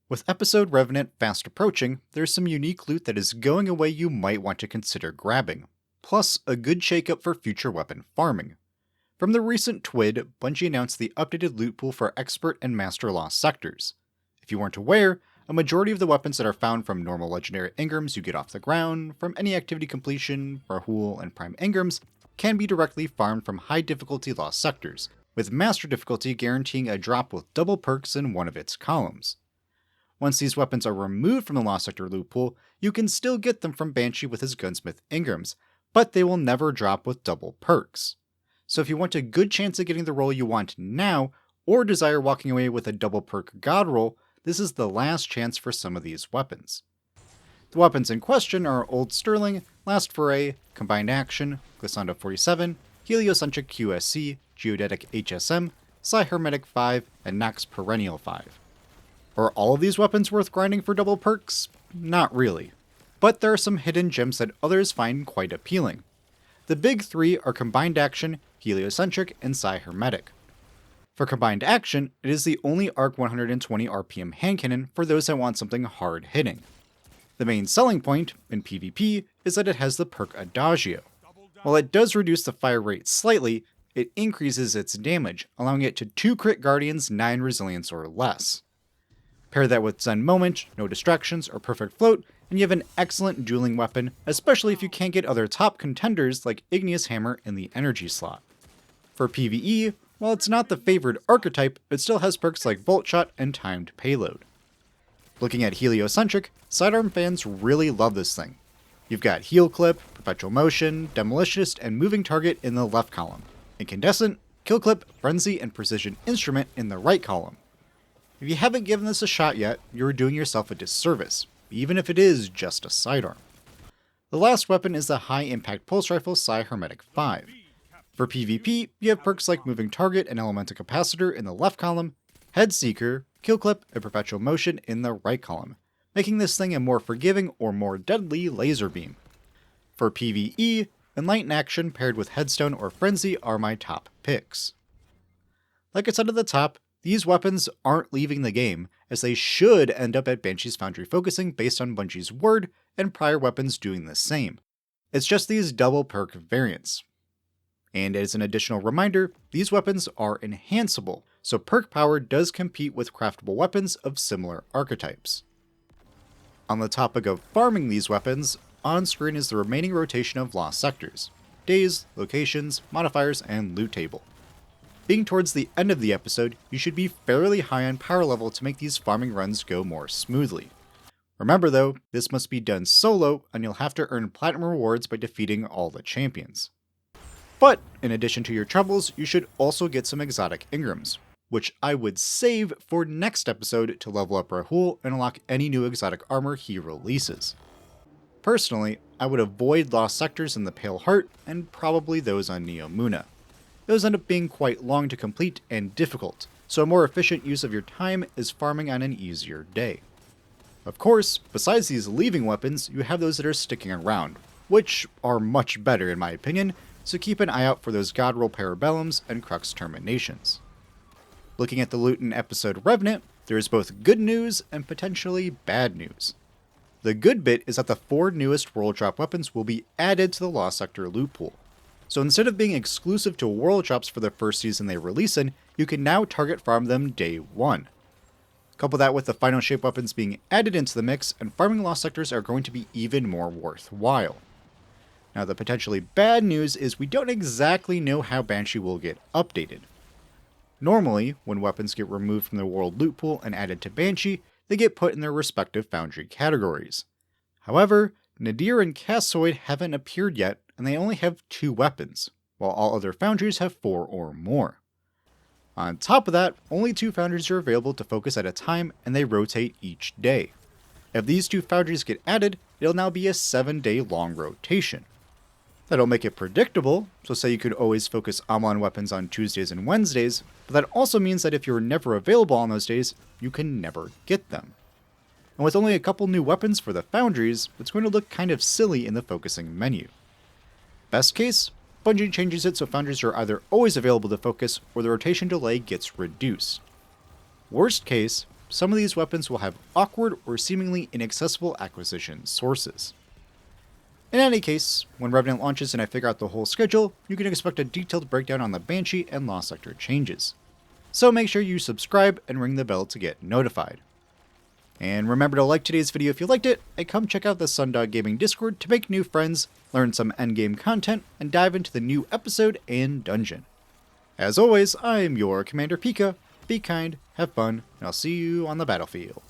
With episode Revenant fast approaching, there's some unique loot that is going away you might want to consider grabbing, plus a good shakeup for future weapon farming. From the recent TWID, Bungie announced the updated loot pool for Expert and Master Lost sectors. If you weren't aware, a majority of the weapons that are found from normal legendary engrams you get off the ground, from any activity completion, Rahul, and Prime engrams, can be directly farmed from high difficulty Lost sectors, with Master difficulty guaranteeing a drop with double perks in one of its columns. Once these weapons are removed from the Lost Sector loot pool, you can still get them from Banshee with his Gunsmith engrams, but they will never drop with double perks. So if you want a good chance of getting the roll you want now, or desire walking away with a double perk god roll, this is the last chance for some of these weapons. The weapons in question are Old Sterling, Last Foray, Combined Action, Glissando 47, Heliocentric QSc, Geodetic HSM, Psi Hermetic V, and Nox Perennial 5. Are all of these weapons worth grinding for double perks? Not really. But there are some hidden gems that others find quite appealing. The big three are Combined Action, Heliocentric, and Psi Hermetic. For Combined Action, it is the only Arc 120 RPM hand cannon for those that want something hard hitting. The main selling point, in PvP, is that it has the perk Adagio. While it does reduce the fire rate slightly, it increases its damage, allowing it to 2 crit guardians, 9 resilience or less. Pair that with Zen Moment, no distractions, or perfect float, and you have an excellent dueling weapon, especially if you can't get other top contenders like Igneous Hammer in the energy slot. For PvE, while it's not the favored archetype, it still has perks like Volt Shot and Timed Payload. Looking at Heliocentric, sidearm fans really love this thing. You've got Heal Clip, Perpetual Motion, Demolitionist, and Moving Target in the left column, Incandescent, Kill Clip, Frenzy, and Precision Instrument in the right column. If you haven't given this a shot yet, you're doing yourself a disservice, even if it is just a sidearm. The last weapon is the high-impact pulse rifle Psi Hermetic V. For PvP, you have perks like Moving Target and Elemental Capacitor in the left column, Head Seeker, Kill Clip, and Perpetual Motion in the right column, making this thing a more forgiving or more deadly laser beam. For PvE, Enlighten Action paired with Headstone or Frenzy are my top picks. Like I said at the top, these weapons aren't leaving the game, as they should end up at Banshee's Foundry focusing based on Bungie's word and prior weapons doing the same. It's just these double perk variants. And as an additional reminder, these weapons are enhanceable, so perk power does compete with craftable weapons of similar archetypes. On the topic of farming these weapons, on screen is the remaining rotation of Lost sectors, days, locations, modifiers, and loot table. Being towards the end of the episode, you should be fairly high on power level to make these farming runs go more smoothly. Remember though, this must be done solo, and you'll have to earn platinum rewards by defeating all the champions. But, in addition to your troubles, you should also get some exotic engrams, which I would save for next episode to level up Rahul and unlock any new exotic armor he releases. Personally, I would avoid Lost Sectors in the Pale Heart, and probably those on Neomuna. Those end up being quite long to complete and difficult, so a more efficient use of your time is farming on an easier day. Of course, besides these leaving weapons, you have those that are sticking around, which are much better in my opinion, so keep an eye out for those Godroll Parabellums and Crux Terminations. Looking at the loot in episode Revenant, there is both good news and potentially bad news. The good bit is that the 4 newest world drop weapons will be added to the Lost Sector loot pool. So instead of being exclusive to world drops for the first season they release in, you can now target farm them day 1. Couple that with the final shape weapons being added into the mix, and farming Lost Sectors are going to be even more worthwhile. Now the potentially bad news is we don't exactly know how Banshee will get updated. Normally, when weapons get removed from the world loot pool and added to Banshee, they get put in their respective foundry categories. However, Nadir and Cassoid haven't appeared yet, and they only have 2 weapons, while all other foundries have 4 or more. On top of that, only 2 foundries are available to focus at a time, and they rotate each day. If these 2 foundries get added, it'll now be a 7-day long rotation. That'll make it predictable, so say you could always focus Amon weapons on Tuesdays and Wednesdays, but that also means that if you're never available on those days, you can never get them. And with only a couple new weapons for the foundries, it's going to look kind of silly in the focusing menu. Best case, Bungie changes it so foundries are either always available to focus or the rotation delay gets reduced. Worst case, some of these weapons will have awkward or seemingly inaccessible acquisition sources. In any case, when Revenant launches and I figure out the whole schedule, you can expect a detailed breakdown on the Banshee and Lost Sector changes. So make sure you subscribe and ring the bell to get notified. And remember to like today's video if you liked it, and come check out the Sundog Gaming Discord to make new friends, learn some endgame content, and dive into the new episode and dungeon. As always, I'm your Commander Pika. Be kind, have fun, and I'll see you on the battlefield.